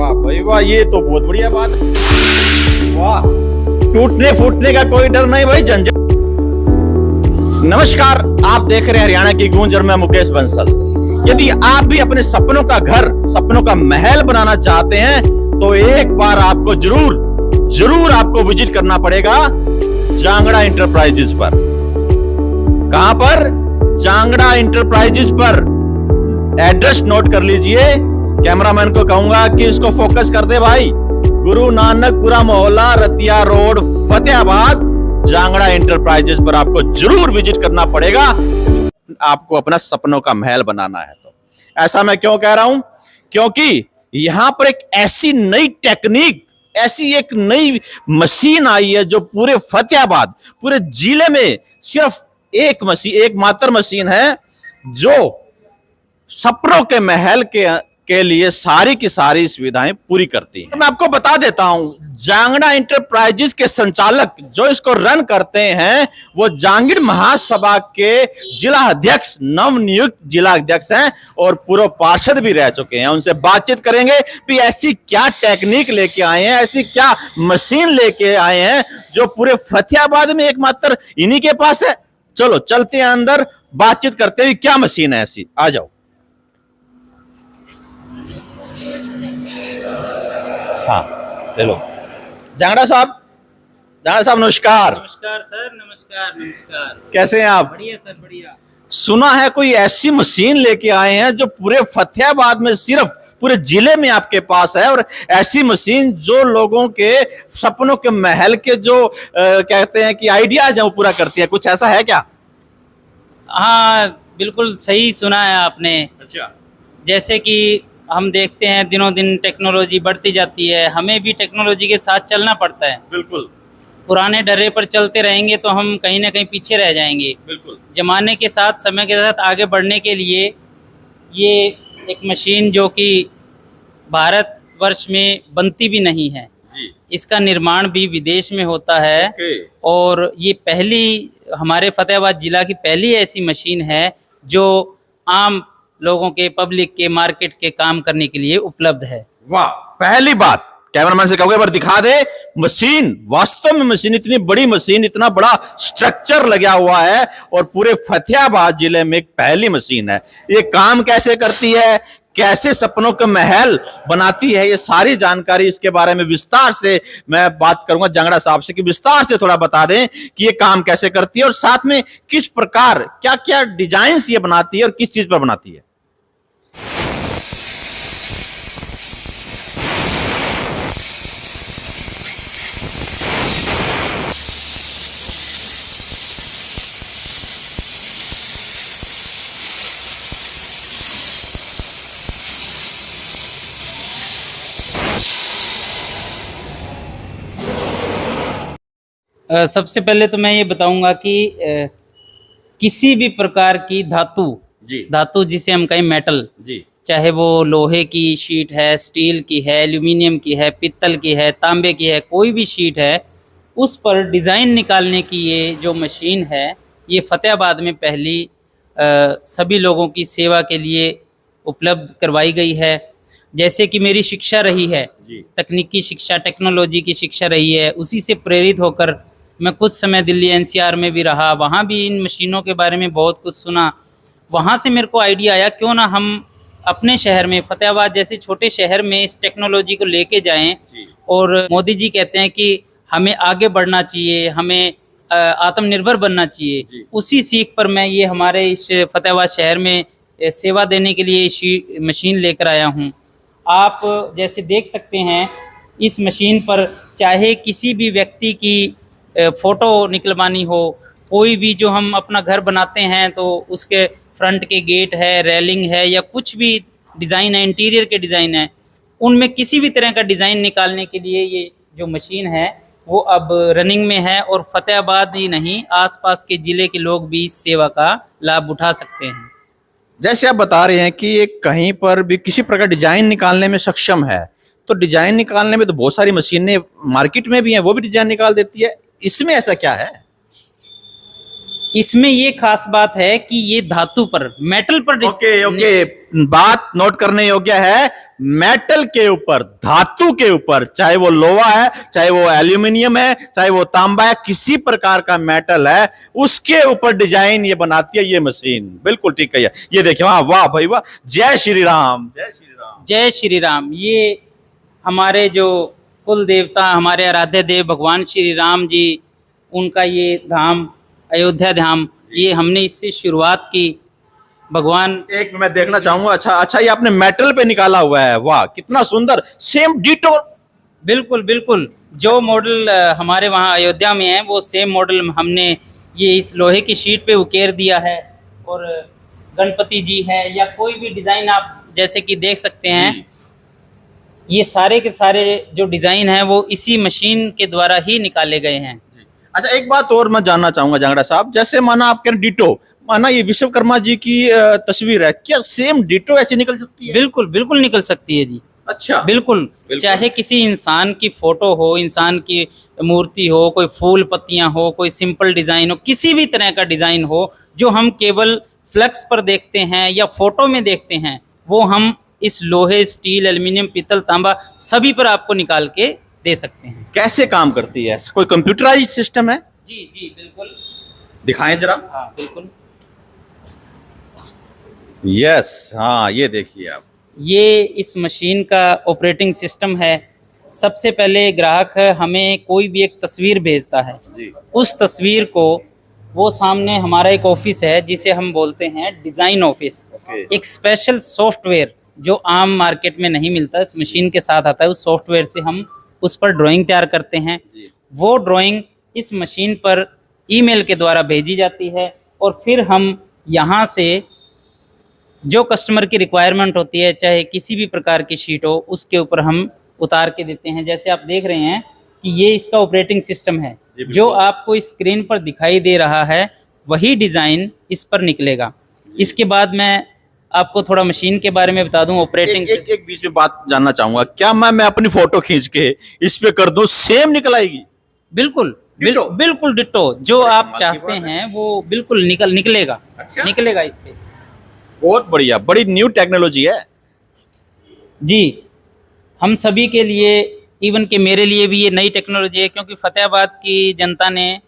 वाह भाई वाह, ये तो बहुत बढ़िया बात है। वाह, टूटने फूटने का कोई डर नहीं भाई, झंझट। नमस्कार, आप देख रहे हैं हरियाणा की गूंज और मैं मुकेश बंसल। यदि आप भी अपने सपनों का घर, सपनों का महल बनाना चाहते हैं तो एक बार आपको जरूर आपको विजिट करना पड़ेगा जांगड़ा इंटरप्राइजेस पर। कहां पर? जांगड़ा इंटरप्राइजेस पर। एड्रेस नोट कर लीजिए। कैमरामैन को कहूंगा कि इसको फोकस कर दे भाई। गुरु नानकपुरा मोहल्ला, रतिया रोड, फतेहाबाद। जांगड़ा इंटरप्राइजेस पर आपको जरूर विजिट करना पड़ेगा। आपको अपना सपनों का महल बनाना है तो। ऐसा मैं क्यों कह रहा हूं? क्योंकि यहां पर एक ऐसी नई टेक्निक, ऐसी एक नई मशीन आई है जो पूरे फतेहाबाद, पूरे जिले में सिर्फ एकमात्र मशीन है जो सपनों के महल के लिए सारी की सारी सुविधाएं पूरी करती है। मैं आपको बता देता हूं, जांगड़ा इंटरप्राइजेस के संचालक जो इसको रन करते हैं वो जांगीड़ महासभा के जिला अध्यक्ष, नवनियुक्त जिला अध्यक्ष हैं और पूर्व पार्षद भी रह चुके हैं। उनसे बातचीत करेंगे कि ऐसी क्या टेक्निक लेके आए हैं, ऐसी क्या मशीन लेके आए हैं जो पूरे फतेहाबाद में एकमात्र इन्हीं के पास है। चलो चलते हैं अंदर, बातचीत करते हैं क्या मशीन है ऐसी। आ जाओ। हाँ, हेलो जांगड़ा साहब नमस्कार। नमस्कार सर, नमस्कार। कैसे हैं आप? बढ़िया सर, बढ़िया। सुना है कोई ऐसी मशीन लेके आए हैं जो पूरे फतेहाबाद में, सिर्फ पूरे जिले में आपके पास है, और ऐसी मशीन जो लोगों के सपनों के महल के जो कहते हैं कि आइडियाज है वो पूरा करती है। कुछ ऐसा है क्या? हाँ, बिल्कुल सही सुना है आपने। अच्छा। जैसे कि हम देखते हैं दिनों दिन टेक्नोलॉजी बढ़ती जाती है, हमें भी टेक्नोलॉजी के साथ चलना पड़ता है। बिल्कुल। पुराने डर्रे पर चलते रहेंगे तो हम कहीं ना कहीं पीछे रह जाएंगे। बिल्कुल। जमाने के साथ, समय के साथ आगे बढ़ने के लिए ये एक मशीन जो कि भारतवर्ष में बनती भी नहीं है जी। इसका निर्माण भी विदेश में होता है। और ये हमारे फतेहाबाद जिला की पहली ऐसी मशीन है जो आम लोगों के, पब्लिक के, मार्केट के काम करने के लिए उपलब्ध है। वाह, पहली बात। कैमरामैन से कहोगे एक बार दिखा दे मशीन। वास्तव में मशीन, इतनी बड़ी मशीन, इतना बड़ा स्ट्रक्चर लगा हुआ है और पूरे फतेहाबाद जिले में एक पहली मशीन है। ये काम कैसे करती है, कैसे सपनों का महल बनाती है, ये सारी जानकारी इसके बारे में विस्तार से मैं बात करूंगा जांगड़ा साहब से कि विस्तार से थोड़ा बता दें कि ये काम कैसे करती है और साथ में किस प्रकार, क्या क्या डिजाइन ये बनाती है और किस चीज पर बनाती है। सबसे पहले तो मैं ये बताऊंगा कि किसी भी प्रकार की धातु जिसे हम कहें मेटल जी, चाहे वो लोहे की शीट है, स्टील की है, एल्यूमिनियम की है, पित्तल की है, तांबे की है, कोई भी शीट है, उस पर डिज़ाइन निकालने की ये जो मशीन है ये फतेहाबाद में पहली सभी लोगों की सेवा के लिए उपलब्ध करवाई गई है। जैसे कि मेरी शिक्षा रही है, तकनीकी शिक्षा, टेक्नोलॉजी की शिक्षा रही है, उसी से प्रेरित होकर मैं कुछ समय दिल्ली एनसीआर में भी रहा, वहाँ भी इन मशीनों के बारे में बहुत कुछ सुना। वहाँ से मेरे को आइडिया आया क्यों ना हम अपने शहर में, फतेहाबाद जैसे छोटे शहर में, इस टेक्नोलॉजी को लेके जाएं। और मोदी जी कहते हैं कि हमें आगे बढ़ना चाहिए, हमें आत्मनिर्भर बनना चाहिए। उसी सीख पर मैं ये हमारे इस फतेहाबाद शहर में सेवा देने के लिए मशीन लेकर आया हूँ। आप जैसे देख सकते हैं इस मशीन पर चाहे किसी भी व्यक्ति की फ़ोटो निकलवानी हो, कोई भी जो हम अपना घर बनाते हैं तो उसके फ्रंट के गेट है, रेलिंग है, या कुछ भी डिज़ाइन है, इंटीरियर के डिज़ाइन है, उनमें किसी भी तरह का डिज़ाइन निकालने के लिए ये जो मशीन है वो अब रनिंग में है। और फतेहाबाद ही नहीं, आसपास के ज़िले के लोग भी इस सेवा का लाभ उठा सकते हैं। जैसे आप बता रहे हैं कि ये कहीं पर भी किसी प्रकार डिजाइन निकालने में सक्षम है, तो डिजाइन निकालने में तो बहुत सारी मशीनें मार्केट में भी हैं, वो भी डिजाइन निकाल देती है। इसमें ऐसा क्या है? इसमें ये खास बात है कि ये धातु पर, मेटल पर ओके, बात नोट करने योग्य है। मेटल के ऊपर, धातु के ऊपर, चाहे वो लोहा है, चाहे वो एल्यूमिनियम है, चाहे वो तांबा है, किसी प्रकार का मेटल है, उसके ऊपर डिजाइन ये बनाती है ये मशीन। बिल्कुल ठीक है। ये देखिए, वाह वाह भाई वाह, जय श्री राम, जय श्री राम, जय श्री राम। ये हमारे जो कुल देवता, हमारे आराध्य देव भगवान श्री राम जी, उनका ये धाम अयोध्या धाम, ये हमने इससे शुरुआत की। भगवान, एक मैं देखना चाहूंगा। अच्छा अच्छा, ये आपने मेटल पे निकाला हुआ है, वाह कितना सुंदर, सेम डिटो। बिल्कुल बिल्कुल, जो मॉडल हमारे वहाँ अयोध्या में है वो सेम मॉडल हमने ये इस लोहे की शीट पे उकेर दिया है। और गणपति जी है या कोई भी डिज़ाइन आप जैसे कि देख सकते हैं, ये सारे के सारे जो डिज़ाइन हैं वो इसी मशीन के द्वारा ही निकाले गए हैं। अच्छा, एक बात और मैं जानना चाहूंगा जांगड़ा साहब, जैसे माना आप कह रहे डिटो, माना ये विश्वकर्मा जी की तस्वीर है, क्या सेम डिटो ऐसी निकल सकती है? बिल्कुल बिल्कुल निकल सकती है जी। अच्छा, बिल्कुल, चाहे किसी इंसान की फोटो हो, इंसान की मूर्ति हो, कोई फूल पत्तियां हो, कोई सिंपल डिजाइन हो, किसी भी तरह का डिजाइन हो जो हम केवल फ्लेक्स पर देखते हैं या फोटो में देखते हैं, वो हम इस लोहे, स्टील, एल्युमिनियम, पीतल, तांबा सभी पर आपको निकाल के दे सकते हैं। कैसे काम करती है? कोई कंप्यूटराइज्ड सिस्टम है? जी जी बिल्कुल, दिखाएं जरा। हाँ बिल्कुल। यस, हाँ ये देखिए आप, ये इस मशीन का ऑपरेटिंग सिस्टम है। सबसे पहले ग्राहक हमें कोई भी एक तस्वीर भेजता है जी, उस तस्वीर को, वो सामने हमारा एक ऑफिस है जिसे हम बोलते हैं डिज़ाइन ऑफिस। एक स्पेशल सॉफ्टवेयर जो आम मार्केट में नहीं मिलता, इस मशीन के साथ आता है, उस सॉफ्टवेयर से हम उस पर ड्राइंग तैयार करते हैं। वो ड्राइंग इस मशीन पर ईमेल के द्वारा भेजी जाती है और फिर हम यहाँ से जो कस्टमर की रिक्वायरमेंट होती है, चाहे किसी भी प्रकार की शीट हो, उसके ऊपर हम उतार के देते हैं। जैसे आप देख रहे हैं कि ये इसका ऑपरेटिंग सिस्टम है, जो आपको स्क्रीन पर दिखाई दे रहा है वही डिज़ाइन इस पर निकलेगा। इसके बाद मैं आपको थोड़ा मशीन के बारे में बता दूं। ऑपरेटिंग एक बीच में बात जानना चाहूंगा, क्या मैं अपनी फोटो खींच के इस पे कर दूं, सेम निकल आएगी? बिल्कुल बिल्कुल डिट्टो, जो आप चाहते हैं वो बिल्कुल निकलेगा। अच्छा? निकलेगा इस पे। बहुत बढ़िया, बड़ी न्यू टेक्नोलॉजी है जी। हम सभी के लिए, इवन के मेरे लिए भी ये नई टेक्नोलॉजी है, क्योंकि फतेहाबाद की जनता ने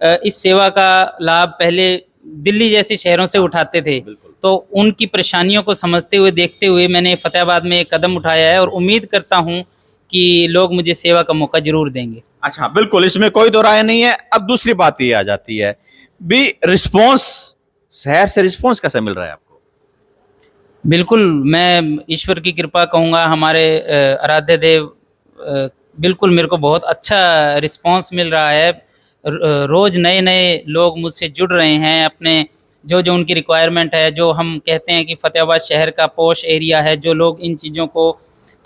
इस सेवा का लाभ पहले दिल्ली जैसे शहरों से उठाते थे, तो उनकी परेशानियों को समझते हुए, देखते हुए मैंने फतेहाबाद में एक कदम उठाया है और उम्मीद करता हूं कि लोग मुझे सेवा का मौका जरूर देंगे। अच्छा, बिल्कुल, इसमें कोई दो राय नहीं है। अब दूसरी बात ये आ जाती है भी, रिस्पॉन्स, शहर से रिस्पॉन्स कैसा मिल रहा है आपको? बिल्कुल, मैं ईश्वर की कृपा कहूँगा, हमारे आराध्य देव, बिल्कुल मेरे को बहुत अच्छा रिस्पांस मिल रहा है। रोज़ नए नए लोग मुझसे जुड़ रहे हैं, अपने जो जो उनकी रिक्वायरमेंट है, जो हम कहते हैं कि फतेहाबाद शहर का पॉश एरिया है, जो लोग इन चीज़ों को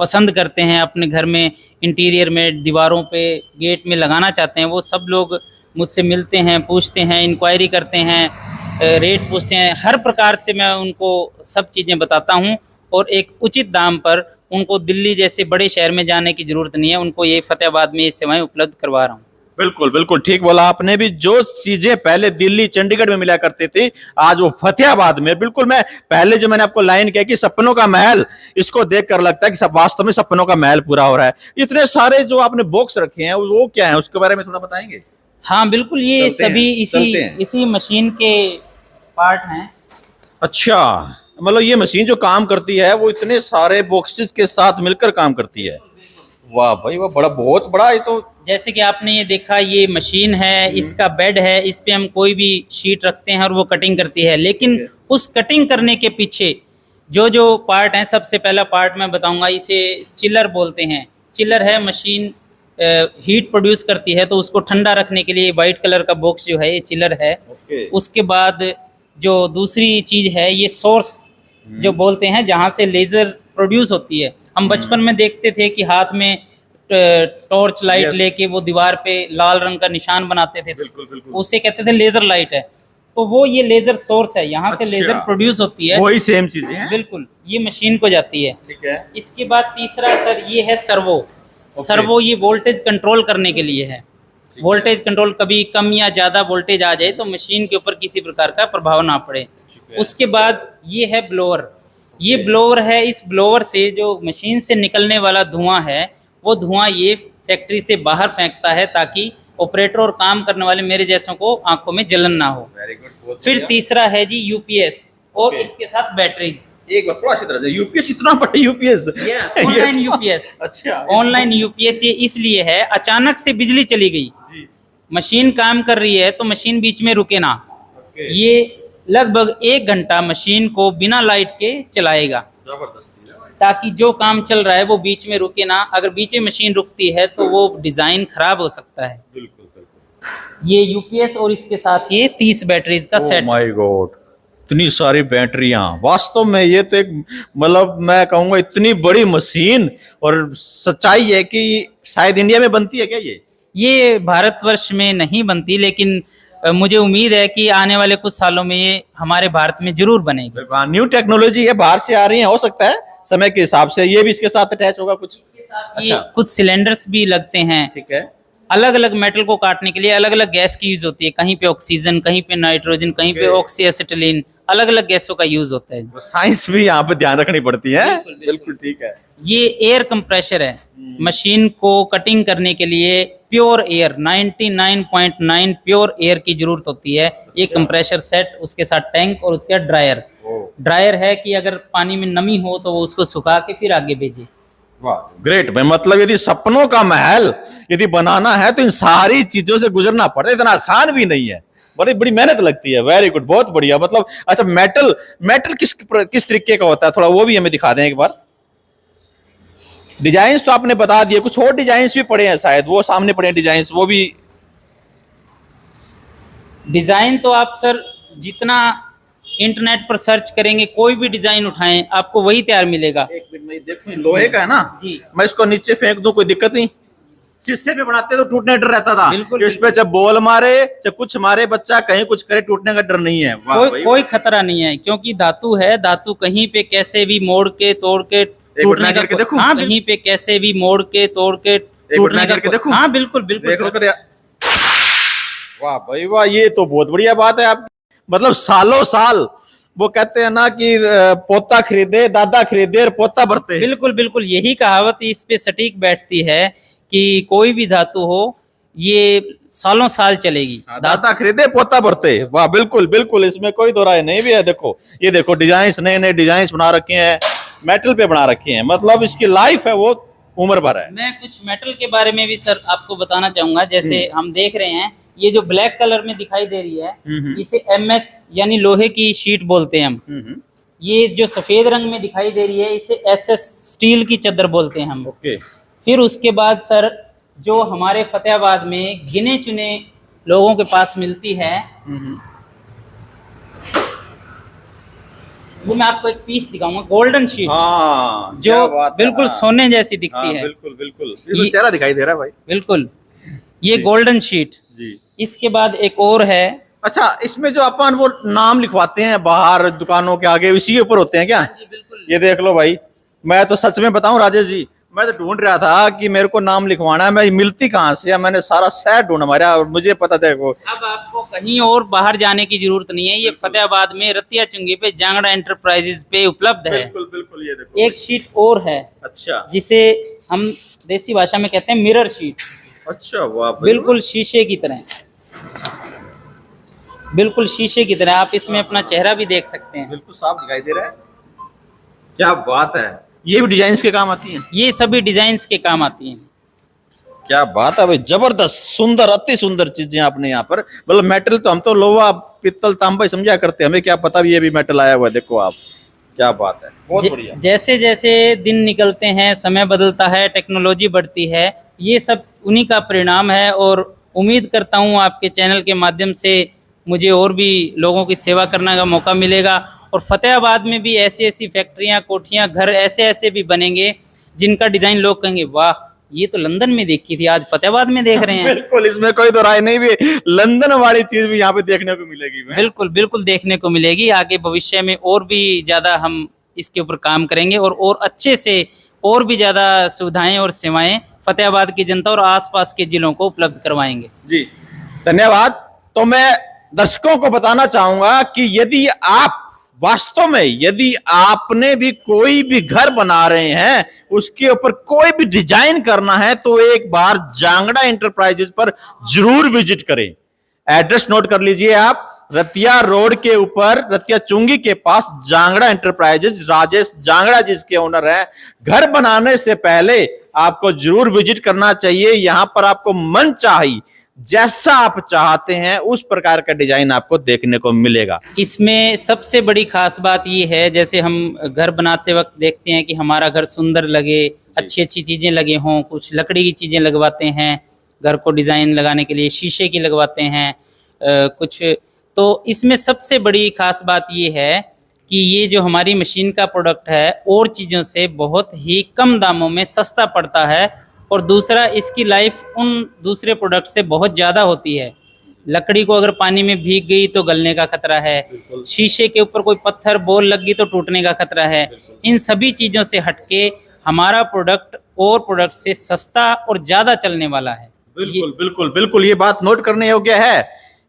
पसंद करते हैं, अपने घर में इंटीरियर में, दीवारों पे, गेट में लगाना चाहते हैं, वो सब लोग मुझसे मिलते हैं, पूछते हैं, इंक्वायरी करते हैं, रेट पूछते हैं। हर प्रकार से मैं उनको सब चीज़ें बताता हूं और एक उचित दाम पर उनको दिल्ली जैसे बड़े शहर में जाने की ज़रूरत नहीं है, उनको ये फतेहाबाद में ये सेवाएं उपलब्ध करवा रहा हूं। बिल्कुल बिल्कुल ठीक बोला आपने भी। जो चीजें पहले दिल्ली, चंडीगढ़ में मिला करती थी, आज वो फतेहाबाद में। बिल्कुल, मैं पहले जो मैंने आपको लाइन कही कि सपनों का महल, इसको देखकर लगता है कि सब वास्तव में सपनों का महल पूरा हो रहा है। इतने सारे जो आपने बॉक्स रखे हैं वो क्या है, उसके बारे में थोड़ा बताएंगे? हाँ बिल्कुल, ये सभी इसी मशीन के पार्ट हैं। अच्छा, मतलब ये मशीन जो काम करती है वो इतने सारे बॉक्सेस के साथ मिलकर काम करती है। वाह भाई वाह, बड़ा, बहुत बड़ा। ये तो जैसे कि आपने ये देखा, ये मशीन है, इसका बेड है, इस पे हम कोई भी शीट रखते हैं और वो कटिंग करती है। लेकिन उस कटिंग करने के पीछे जो जो पार्ट हैं, सबसे पहला पार्ट मैं बताऊंगा, इसे चिलर बोलते हैं। चिलर है, मशीन हीट प्रोड्यूस करती है, तो उसको ठंडा रखने के लिए वाइट कलर का बॉक्स जो है ये चिलर है। उसके बाद जो दूसरी चीज़ है, ये सोर्स जो बोलते हैं, जहाँ से लेज़र प्रोड्यूस होती है। हम बचपन में देखते थे कि हाथ में टॉर्च लाइट लेके वो दीवार पे लाल रंग का निशान बनाते थे, उसे कहते थे लेजर लाइट है। तो वो ये लेजर सोर्स है, यहाँ से लेजर प्रोड्यूस होती है, वही सेम चीजें हैं। बिल्कुल, ये मशीन को जाती है। ठीक है। इसके बाद तीसरा सर ये है सर्वो। सर्वो ये वोल्टेज कंट्रोल करने के लिए है। वोल्टेज कंट्रोल, कभी कम या ज़्यादा वोल्टेज आ जाए तो मशीन के ऊपर किसी प्रकार का प्रभाव ना पड़े। उसके बाद ये है ब्लोअर। ये ब्लोवर है। इस ब्लोवर से जो मशीन से निकलने वाला धुआं है वो धुआं ये फैक्ट्री से बाहर फेंकता है ताकि ऑपरेटर और काम करने वाले मेरे जैसों को आंखों में जलन ना हो। Very good. फिर तीसरा है जी यूपीएस और इसके साथ बैटरीज। एक बार थोड़ा सी तरह से, यूपीएस इतना बड़ा यूपीएस? Online UPS. अच्छा, ऑनलाइन यूपीएस ये इसलिए है, अचानक से बिजली चली गई, मशीन काम कर रही है तो मशीन बीच में रुके ना। ये लगभग 1 घंटा मशीन को बिना लाइट के चलाएगा ताकि जो काम चल रहा है वो बीच में रुके ना। अगर बीच में मशीन रुकती है तो वो डिजाइन खराब हो सकता है। बिल्कुल। ये यूपीएस और इसके साथ ये 30 बैटरीज का सेट। माय गॉड, इतनी सारी बैटरियां! वास्तव में ये तो एक, मतलब मैं कहूंगा इतनी बड़ी मशीन। और सच्चाई है कि शायद इंडिया में बनती है क्या ये भारतवर्ष में नहीं बनती, लेकिन मुझे उम्मीद है कि आने वाले कुछ सालों में ये हमारे भारत में जरूर बनेगी। न्यू टेक्नोलॉजी है, बाहर से आ रही है, हो सकता है समय के हिसाब से ये भी इसके साथ अटैच होगा कुछ। अच्छा। कुछ सिलेंडर्स भी लगते हैं। ठीक है। अलग अलग मेटल को काटने के लिए अलग अलग गैस की यूज होती है। कहीं पे ऑक्सीजन, कहीं पे नाइट्रोजन, कहीं पे ऑक्सी एसिटिलीन, अलग अलग गैसों का यूज होता है। साइंस भी यहाँ पे ध्यान रखनी पड़ती है। बिल्कुल ठीक है। ये एयर कंप्रेशर है। मशीन को कटिंग करने के लिए प्योर एयर, 99.9 प्योर एयर की जरूरत होती है। ये कंप्रेशर सेट, उसके साथ टैंक और उसके ड्रायर। ड्रायर है कि अगर पानी में नमी हो तो वो उसको सुखा के फिर आगे भेजे। ग्रेट भाई, मतलब यदि सपनों का महल यदि बनाना है तो इन सारी चीजों से गुजरना पड़ता है। इतना आसान भी नहीं है, बड़ी बड़ी मेहनत लगती है। वेरी गुड, बहुत बढ़िया। मतलब अच्छा, मेटल किस तरीके का होता है, थोड़ा वो भी हमें दिखा दें एक बार। डिजाइन्स तो आपने बता दिए, कुछ और डिजाइन्स भी पड़े हैं शायद, वो सामने पड़े हैं डिजाइन्स, वो भी। डिजाइन तो आप सर जितना इंटरनेट पर सर्च करेंगे, कोई भी डिजाइन उठाएं आपको वही तैयार मिलेगा। एक मिनट में देखो, लोहे का है ना जी। मैं इसको नीचे फेंक दूं कोई दिक्कत नहीं? शीशे पे बनाते तो टूटने डर रहता था। इस पे जब बॉल मारे, जब कुछ मारे बच्चा, कहीं कुछ करे, टूटने का डर नहीं है। कोई खतरा नहीं है, क्योंकि धातु है। धातु कहीं पे कैसे भी मोड़ के तोड़ के टूटने का देखो। हाँ, कहीं पे कैसे भी मोड़ के तोड़ के टूटने का देखो। हाँ बिल्कुल बिल्कुल। वाह भाई वाह, ये तो बहुत बढ़िया बात है। आप मतलब सालों साल, वो कहते हैं ना कि पोता खरीदे दादा खरीदे और पोता भरते। बिल्कुल बिल्कुल, यही कहावत इस पे सटीक बैठती है कि कोई भी धातु हो ये सालों साल चलेगी। दादा खरीदे पोता भरते। वाह, बिल्कुल बिल्कुल, इसमें कोई दो राय नहीं भी है। देखो ये देखो डिजाइन, नए नए डिजाइन बना रखे हैं, मेटल पे बना रखे हैं, मतलब इसकी लाइफ है वो उम्र भर है। मैं कुछ मेटल के बारे में भी सर आपको बताना चाहूंगा। जैसे हम देख रहे हैं ये जो ब्लैक कलर में दिखाई दे रही है, इसे MS यानी लोहे की शीट बोलते हैं हम। ये जो सफेद रंग में दिखाई दे रही है इसे SS स्टील की चद्दर बोलते हैं हम। फिर उसके बाद सर जो हमारे फतेहाबाद में गिने चुने लोगों के पास मिलती है, वो मैं आपको एक पीस दिखाऊंगा, गोल्डन शीट। हाँ, जो बिल्कुल सोने जैसी दिखती है। बिल्कुल बिल्कुल, ये चेहरा दिखाई दे रहा है भाई। बिल्कुल, ये गोल्डन शीट जी। इसके बाद एक और है। अच्छा, इसमें जो अपन वो नाम लिखवाते हैं बाहर दुकानों के आगे, इसी के ऊपर होते हैं क्या? जी बिल्कुल। ये देख लो भाई, मैं तो सच में बताऊं राजेश जी, मैं तो ढूंढ रहा था कि मेरे को नाम लिखवाना है, मैं मिलती कहाँ से? मैंने सारा सेट ढूंढा मारा और मुझे पता था। देखो अब आपको कहीं और बाहर जाने की जरूरत नहीं है, ये फतेहाबाद में रतिया चुंगी पे जांगड़ा एंटरप्राइजेज पे उपलब्ध है। बिल्कुल बिल्कुल, ये देखो एक शीट और है। अच्छा, जिसे हम देसी भाषा में कहते हैं मिरर शीट। अच्छा, वाह, बिल्कुल शीशे की तरह, बिल्कुल शीशे की तरह। आप इसमें अपना चेहरा भी देख सकते हैं, बिल्कुल साफ दिखाई दे रहा है। क्या बात है, ये भी डिजाइन के काम आती हैं? ये सभी डिजाइन के काम आती हैं। क्या बात है भाई, जबरदस्त, सुंदर, अति सुंदर चीजें आपने यहाँ पर। मतलब मेटल तो हम तो लोहा पित्तल तांबा समझा करते, हमें क्या पता भी ये भी मेटल आया हुआ है। देखो आप, क्या बात है, बहुत बढ़िया। जैसे जैसे दिन निकलते हैं, समय बदलता है, टेक्नोलॉजी बढ़ती है, ये सब उन्हीं का परिणाम है। और उम्मीद करता हूँ आपके चैनल के माध्यम से मुझे और भी लोगों की सेवा करने का मौका मिलेगा। और फतेहाबाद में भी ऐसी ऐसी फैक्ट्रियाँ, कोठियाँ, घर ऐसे ऐसे भी बनेंगे जिनका डिजाइन लोग कहेंगे वाह, ये तो लंदन में देखी थी, आज फतेहाबाद में देख रहे हैं। बिल्कुल, इसमें कोई दो राय नहीं भी, लंदन वाली चीज भी यहाँ पे देखने को मिलेगी। बिल्कुल बिल्कुल देखने को मिलेगी। आगे भविष्य में और भी ज्यादा हम इसके ऊपर काम करेंगे और अच्छे से और भी ज्यादा सुविधाएं और सेवाएं फतेहाबाद की जनता और आसपास के जिलों को उपलब्ध करवाएंगे। जी, धन्यवाद। तो मैं दर्शकों को बताना चाहूंगा कि यदि आप वास्तव में यदि आपने भी कोई भी घर बना रहे हैं, उसके ऊपर कोई भी डिजाइन करना है, तो एक बार जांगड़ा एंटरप्राइजेस पर जरूर विजिट करें। एड्रेस नोट कर लीजिए आप, रतिया रोड के ऊपर, रतिया चुंगी के पास जांगड़ा एंटरप्राइजेस, राजेश जांगड़ा जिसके ओनर हैं। घर बनाने से पहले आपको जरूर विजिट करना चाहिए। यहां पर आपको मन चाहिए, जैसा आप चाहते हैं उस प्रकार का डिजाइन आपको देखने को मिलेगा। इसमें सबसे बड़ी खास बात ये है, जैसे हम घर बनाते वक्त देखते हैं कि हमारा घर सुंदर लगे, अच्छी अच्छी चीजें लगे हों, कुछ लकड़ी की चीजें लगवाते हैं घर को डिजाइन लगाने के लिए, शीशे की लगवाते हैं कुछ। तो इसमें सबसे बड़ी खास बात ये है कि ये जो हमारी मशीन का प्रोडक्ट है और चीज़ों से बहुत ही कम दामों में सस्ता पड़ता है, और दूसरा इसकी लाइफ उन दूसरे प्रोडक्ट से बहुत ज़्यादा होती है। लकड़ी को अगर पानी में भीग गई तो गलने का खतरा है, शीशे के ऊपर कोई पत्थर बोल लग गई तो टूटने का खतरा है। इन सभी चीज़ों से हटके हमारा प्रोडक्ट और प्रोडक्ट से सस्ता और ज़्यादा चलने वाला है। बिल्कुल बिल्कुल बिल्कुल, ये बात नोट करने योग्य है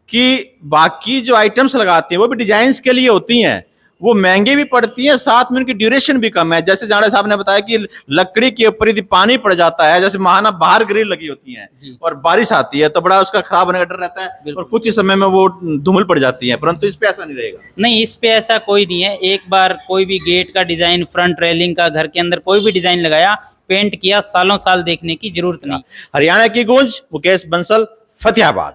कि बाकी जो आइटम्स लगाते हैं वो भी डिजाइन्स के लिए होती हैं, वो महंगी भी पड़ती हैं, साथ में उनकी ड्यूरेशन भी कम है। जैसे जाड़ा साहब ने बताया कि लकड़ी के ऊपर यदि पानी पड़ जाता है, जैसे महाना बाहर ग्रिल लगी होती है और बारिश आती है तो बड़ा उसका खराब होने का डर रहता है और कुछ ही समय में वो धूमिल पड़ जाती है, परंतु इस पे ऐसा नहीं रहेगा। नहीं, इस पे ऐसा कोई नहीं है। एक बार कोई भी गेट का डिजाइन, फ्रंट रेलिंग का, घर के अंदर कोई भी डिजाइन लगाया, पेंट किया, सालों साल देखने की जरूरत नहीं। हरियाणा की गूंज, मुकेश बंसल, फतेहाबाद।